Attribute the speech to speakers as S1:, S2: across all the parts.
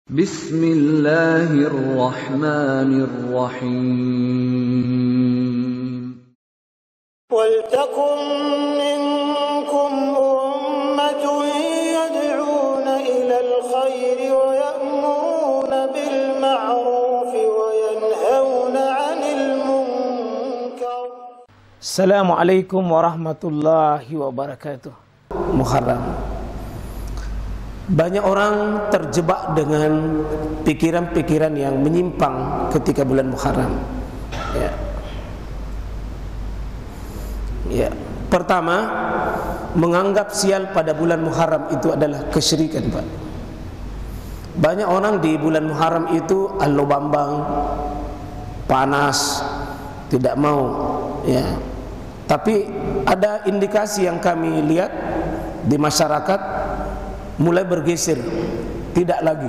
S1: Bismillahirrahmanirrahim.
S2: Waltakum minkum ummatun yad'una ilal khairi wa ya'muruna bil ma'ruf wa yanhauna 'anil munkar.
S3: Assalamualaikum warahmatullahi wabarakatuh. Muharram. Banyak orang terjebak dengan pikiran-pikiran yang menyimpang ketika bulan Muharram. Ya. Pertama, menganggap sial pada bulan Muharram itu adalah kesyirikan, Pak. Banyak orang di bulan Muharram itu Allah bambang, panas, tidak mau, ya. Tapi ada indikasi yang kami lihat di masyarakat mulai bergeser, tidak lagi.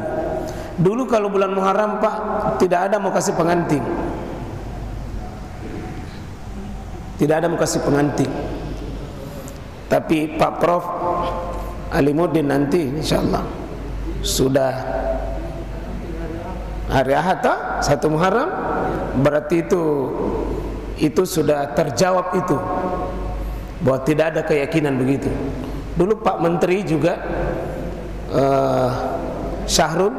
S3: Dulu kalau bulan Muharram, Pak, tidak ada mau kasih pengantin, tidak ada mau kasih pengantin. Tapi Pak Prof Alimuddin nanti insyaallah sudah hari Ahad 1 Muharram, berarti itu sudah terjawab itu, bahwa tidak ada keyakinan begitu. Dulu Pak Menteri juga Syahrul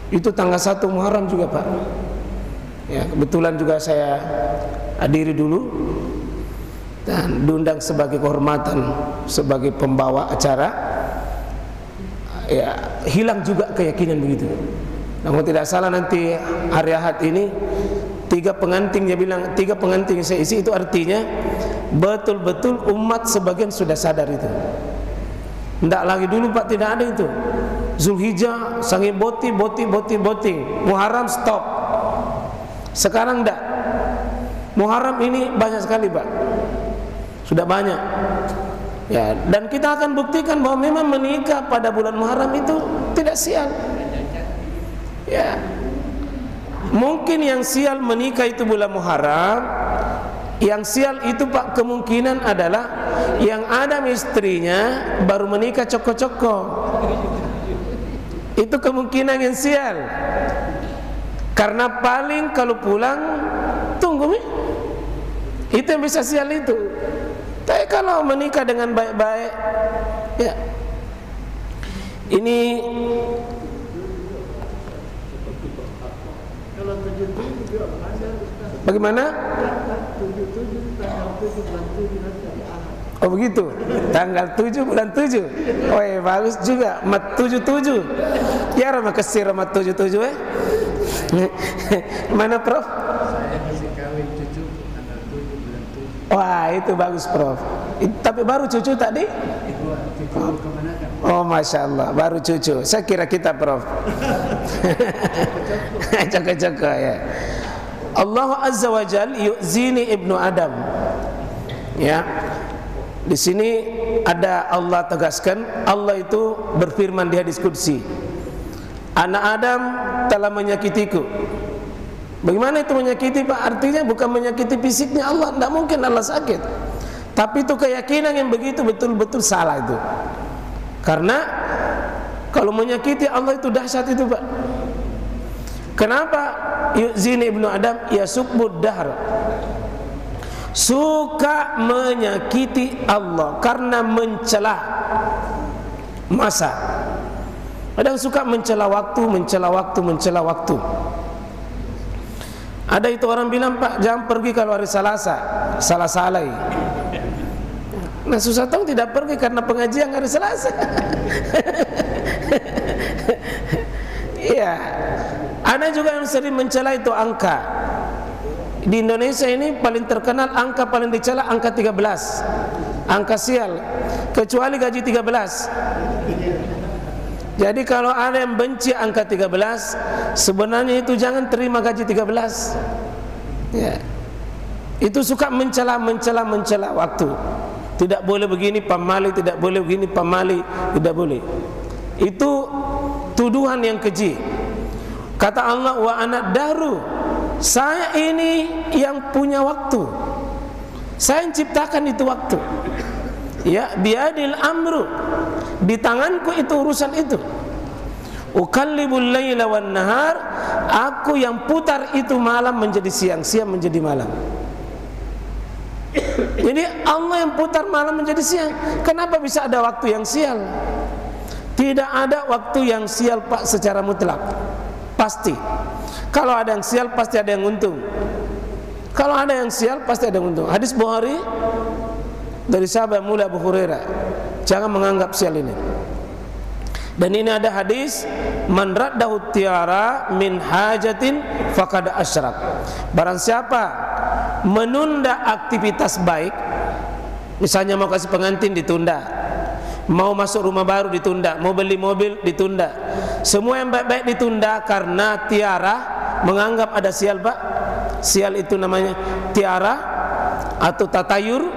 S3: itu tanggal 1 Muharram juga, Pak. Ya, kebetulan juga saya hadiri dulu dan diundang sebagai kehormatan sebagai pembawa acara. Ya, hilang juga keyakinan begitu. Namun tidak salah nanti hari Ahad ini 3 pengantin, dia bilang 3 pengantin saya isi, itu artinya betul-betul umat sebagian sudah sadar itu. Tidak lagi dulu, Pak, tidak ada itu. Zulhijjah sangi boti. Muharram stop. Sekarang tidak. Muharram ini banyak sekali, Pak. Sudah banyak. Ya, dan kita akan buktikan bahwa memang menikah pada bulan Muharram itu tidak sial. Ya. Mungkin yang sial menikah itu bulan Muharram. Yang sial itu, Pak, kemungkinan adalah yang ada istrinya baru menikah coko-coko. Itu kemungkinan yang sial. Karena paling kalau pulang tunggu, itu yang bisa sial itu. Tapi kalau menikah dengan baik-baik, ya. Ini bagaimana? Oh begitu, tanggal 7 bulan 7. Oh ya, bagus juga, mat 77. Ya Rama kesir mat 77 Mana Prof?
S4: Saya kasih kawin cucu tanggal 7 bulan 7.
S3: Wah itu bagus, Prof. Tapi baru cucu tadi? Oh Masya Allah, baru cucu. Saya kira kita, Prof. Coko-coko ya. Allah Azza wa Jal yu'zini ibnu Adam. Ya. Di sini ada Allah tegaskan, Allah itu berfirman di hadis qudsi, anak Adam telah menyakitiku. Bagaimana itu menyakiti, Pak? Artinya bukan menyakiti fisiknya Allah, tidak mungkin Allah sakit. Tapi itu keyakinan yang begitu betul-betul salah itu. Karena kalau menyakiti Allah itu dahsyat itu, Pak. Kenapa yu'zini ibnu Adam yasubbud dahr? Suka menyakiti Allah karena mencela masa. Kadang suka mencela waktu. Ada itu orang bilang, Pak, jangan pergi kalau hari Selasa, salah-salai. Nah, susah tahu tidak pergi karena pengajian hari Selasa. Iya. Ada juga yang sering mencela itu angka. Di Indonesia ini paling terkenal angka paling dicela angka 13. Angka sial. Kecuali gaji 13. Jadi kalau ada yang benci angka 13, sebenarnya itu jangan terima gaji 13. Ya. Itu suka mencela waktu. Tidak boleh begini pamali, tidak boleh begini pamali, tidak boleh. Itu tuduhan yang keji. Kata Allah, wa ana daru, saya ini yang punya waktu, saya yang ciptakan itu waktu. Ya, biadil amru, di tanganku itu urusan itu. Ukallibul laila wan nahar, aku yang putar itu malam menjadi siang, siang menjadi malam. Jadi Allah yang putar malam menjadi siang. Kenapa bisa ada waktu yang sial? Tidak ada waktu yang sial Pak secara mutlak. Pasti. Kalau ada yang sial pasti ada yang untung. Kalau ada yang sial pasti ada yang untung. Hadis Bukhari dari sahabat mulia Abu Hurairah. Jangan menganggap sial ini. Dan ini ada hadis, man raddahu tiara min hajatin faqad asyrak. Barang siapa menunda aktivitas baik, misalnya mau kasih pengantin ditunda, mau masuk rumah baru ditunda, mau beli mobil ditunda, semua yang baik-baik ditunda karena tiara, menganggap ada sial Pak. Sial itu namanya tiara atau tatayur.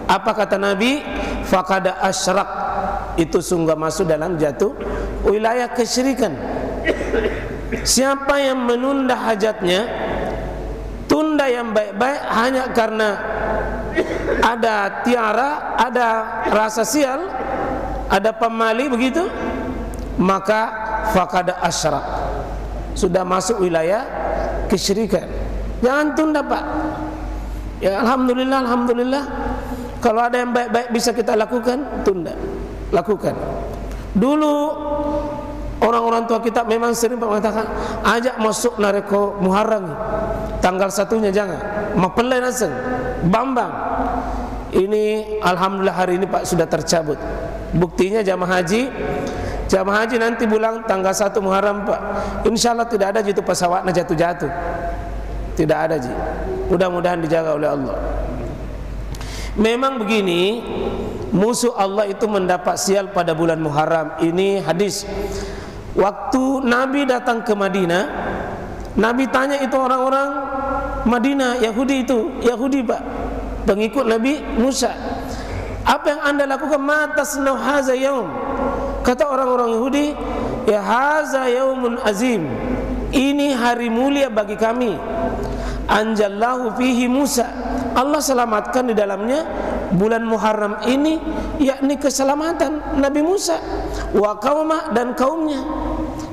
S3: Apa kata Nabi? Faqad asyrak, itu sungguh masuk dalam jatuh wilayah kesyirikan. Siapa yang menunda hajatnya, tunda yang baik-baik hanya karena ada tiara, ada rasa sial, ada pemali begitu, maka faqad asyrak, sudah masuk wilayah kesyirikan. Jangan tunda Pak. Ya alhamdulillah, alhamdulillah. Kalau ada yang baik-baik bisa kita lakukan, tunda, lakukan. Dulu orang-orang tua kita memang sering mengatakan, ajak masuk nareko Muharram, tanggal 1-nya jangan, mapelai naseng, bambang. Ini alhamdulillah hari ini Pak sudah tercabut. Buktinya jamaah haji nanti pulang tanggal 1 Muharram Pak. Insya Allah tidak ada jitu pesawatnya jatuh-jatuh. Tidak ada ji. Mudah-mudahan dijaga oleh Allah. Memang begini, musuh Allah itu mendapat sial pada bulan Muharram. Ini hadis. Waktu Nabi datang ke Madinah, Nabi tanya itu orang-orang Madinah, Yahudi itu, Yahudi Pak, pengikut Nabi Musa, apa yang anda lakukan? Matasnau haza yaum. Kata orang-orang Yahudi, ya haza yaumun azim, ini hari mulia bagi kami. Anjallahu fihi Musa, Allah selamatkan di dalamnya bulan Muharram ini, yakni keselamatan Nabi Musa, wa qaumah, dan kaumnya.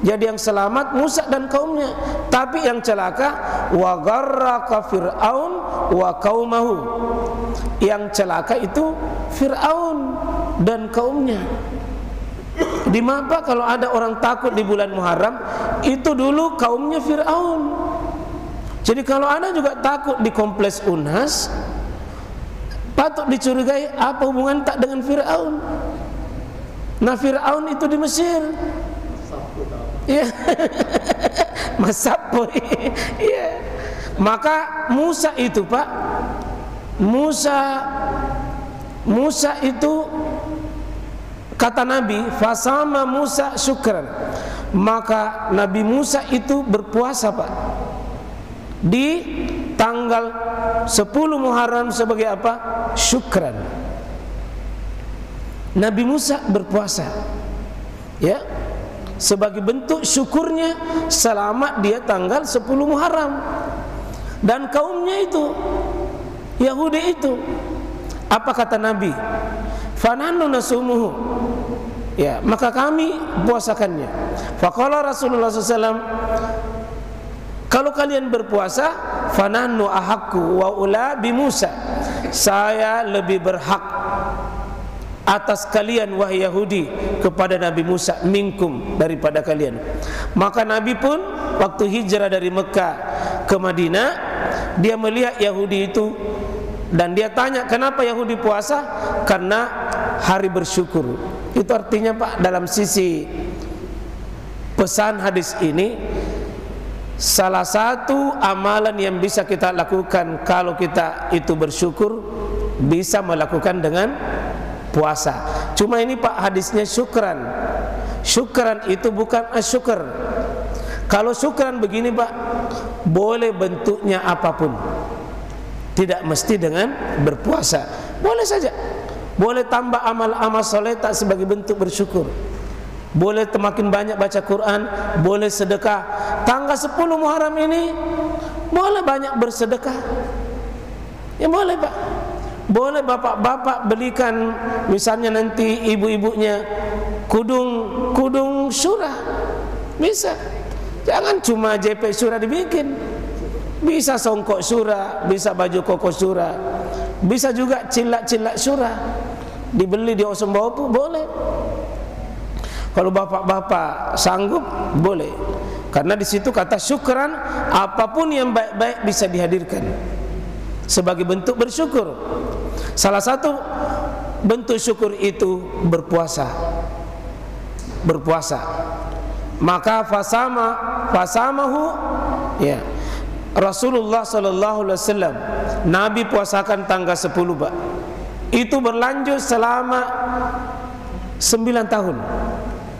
S3: Jadi yang selamat Musa dan kaumnya, tapi yang celaka wa gharraqa fir'aun wa qaumahu, yang celaka itu Fir'aun dan kaumnya. Di mana kalau ada orang takut di bulan Muharram, itu dulu kaumnya Fir'aun. Jadi kalau Anda juga takut di kompleks Unhas, patut dicurigai apa hubungan tak dengan Fir'aun. Nah Fir'aun itu di Mesir. Iya. Masapo. Iya. Maka Musa itu Pak, Musa itu kata Nabi, fasama Musa syukran. Maka Nabi Musa itu berpuasa Pak di tanggal 10 Muharram sebagai apa? Syukran. Nabi Musa berpuasa, ya, sebagai bentuk syukurnya selamat dia tanggal 10 Muharram. Dan kaumnya itu, Yahudi itu, apa kata Nabi? Fanannu nasumuhu, ya, maka kami puasakannya. Faqala Rasulullah SAW, kalau kalian berpuasa, fanannu ahakku wa ula bi Musa, saya lebih berhak atas kalian wahai Yahudi kepada Nabi Musa minkum, daripada kalian. Maka Nabi pun waktu hijrah dari Mekah ke Madinah, dia melihat Yahudi itu dan dia tanya, kenapa Yahudi puasa? Karena hari bersyukur. Itu artinya Pak, dalam sisi pesan hadis ini, salah satu amalan yang bisa kita lakukan kalau kita itu bersyukur, bisa melakukan dengan puasa. Cuma ini Pak hadisnya syukran. Syukran itu bukan asyukur. Kalau syukran begini Pak, boleh bentuknya apapun, tidak mesti dengan berpuasa. Boleh saja. Boleh tambah amal-amal soleh tak sebagai bentuk bersyukur. Boleh makin banyak baca Quran, boleh sedekah. Tanggal 10 Muharram ini boleh banyak bersedekah. Ya boleh Pak. Boleh bapak-bapak belikan misalnya nanti ibu-ibunya kudung surah. Bisa. Jangan cuma JP surah dibikin. Bisa songkok surah, bisa baju koko surah, bisa juga cilak-cilak surah dibeli di Osombopu, boleh. Kalau bapak-bapak sanggup, boleh. Karena di situ kata syukran, apapun yang baik-baik bisa dihadirkan sebagai bentuk bersyukur. Salah satu bentuk syukur itu berpuasa. Berpuasa. Maka fasamahu, ya. Rasulullah sallallahu alaihi wasallam Nabi puasakan tanggal 10, Pak. Itu berlanjut selama 9 tahun.